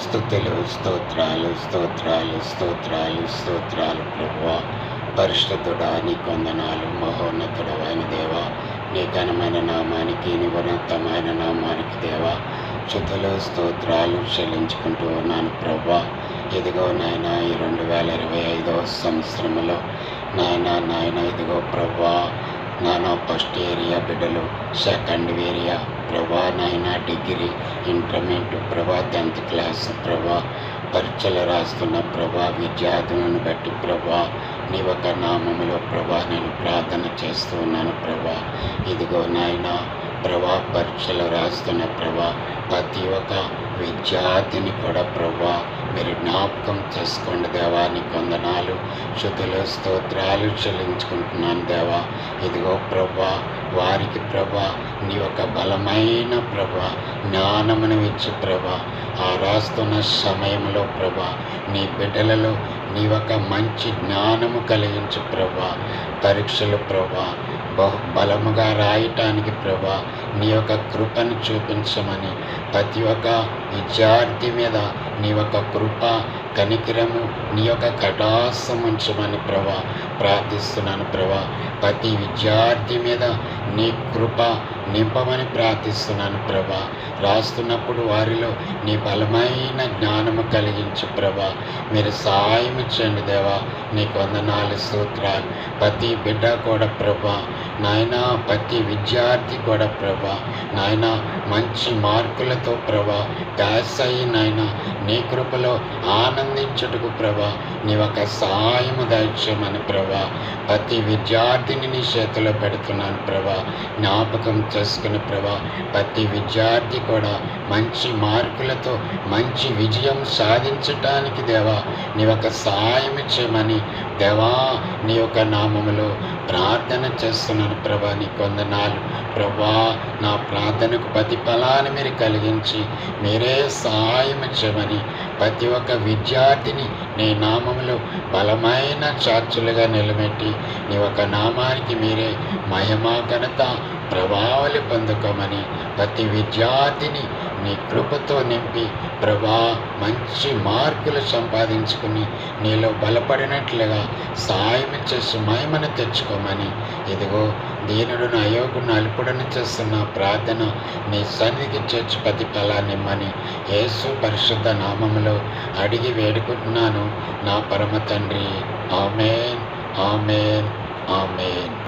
స్తుతులు, స్తోత్రాలు, స్తోత్రాలు, స్తోత్రాలు, స్తోత్రాలు ప్రభువా. పరిశుద్ధుడా, నీకు వందనాలు. మహోన్నతుడవైన దేవా, నీ ఘనమైన నామానికి, నీ ఉన్నతమైన నామానికి దేవా స్తుతులు, స్తోత్రాలు చెల్లించుకుంటూ ఉన్నాను ప్రభువా. ఇదిగో నాయన, ఈ 2025 సంవత్సరంలో నాయన ఇదిగో ప్రభువా, నానా ఫస్ట్ ఏరియా బిడ్డలు, సెకండ్ ఏరియా ప్రభా, నాయన డిగ్రీ, ఇంటర్మీడియట్ ప్రభా, 10th క్లాస్ ప్రభా, పరీక్షలు రాస్తున్న ప్రభా విద్యార్థులను బట్టి ప్రభా, నీ ఒక నామములో ప్రభా నేను ప్రార్థన చేస్తూ ఉన్నాను ప్రభా. ఇదిగో నాయన ప్రభా, పరీక్షలు రాస్తున్న ప్రభా ప్రతి ఒక్క విద్యార్థిని కూడా ప్రభా మీరు జ్ఞాపకం చేసుకోండి దేవా. నీకు వందనాలు, స్తుతులు, స్తోత్రాలు చెల్లించుకుంటున్నాను దేవా. ఇదిగో ప్రభా, వారికి ప్రభా నీ ఒక బలమైన ప్రభా జ్ఞానమును ఇచ్చి ప్రభా ఆ రాస్తున్న సమయంలో ప్రభా నీ బిడ్డలలో నీ ఒక మంచి జ్ఞానము కలిగించు ప్రభా. పరీక్షలు ప్రభా బలముగా రాయటానికి ప్రభా నీ యొక్క కృపను చూపించమని, ప్రతి ఒక్క విద్యార్థి మీద నీ యొక్క కృప, కనికిరము, నీ యొక్క కటాక్షం ఉంచమని ప్రభా ప్రార్థిస్తున్నాను ప్రభా. ప్రతి విద్యార్థి మీద నీ కృప నింపమని ప్రార్థిస్తున్నాను ప్రభా. రాస్తున్నప్పుడు వారిలో నీ బలమైన జ్ఞానము కలిగించు ప్రభా. మీరు సహాయం ఇచ్చండి దేవా. నీకు వందనాలు, స్తోత్రాలు. ప్రతి బిడ్డ కూడా ప్రభా నాయన, ప్రతి విద్యార్థి కూడా ప్రభా నాయన మంచి మార్కులతో ప్రభా పాస్ అయ్యి నాయన నీ కృపలో ఆనందించుటకు ప్రభా నీ ఒక సహాయము దయచేయమని ప్రభా ప్రతి విద్యార్థిని నీ చేతిలో పెడుతున్నాను ప్రభా. జ్ఞాపకం చేసుకుని ప్రభా ప్రతి విద్యార్థి కూడా మంచి మార్కులతో మంచి విజయం సాధించటానికి దేవా నీ ఒక సహాయం ఇచ్చేయమని దేవా నీ యొక్క నామములో ప్రార్థన చేస్తున్నాను ప్రభా. నీకు వందనాలు ప్రభా. నా ప్రార్థనకు ప్రతిఫలాన్ని మీరు కలిగించి మీరే సహాయం చేయమని ప్రతి ఒక్క విద్యార్థిని నీ నామములో బలమైన చాచులుగా నిలబెట్టి నీ ఒక నామానికి మీరే మహిమా ఘనత ప్రభావాలు పొందుకోమని ప్రతి విద్యార్థిని నీ కృపతో నింపి ప్రభా మంచి మార్కులు సంపాదించుకుని నీలో బలపడినట్లుగా సాయం చేసి మహిమను తెచ్చుకోమని ఇదిగో దీనుడును అయోగును అల్పుడను చేస్తున్న ప్రార్థన నీ సన్నిధికి చేర్చి ప్రతిఫలాన్ని ఇమ్మని యేసు పరిశుద్ధ నామములో అడిగి వేడుకుంటున్నాను నా పరమ తండ్రి. ఆమేన్, ఆమేన్, ఆమేన్.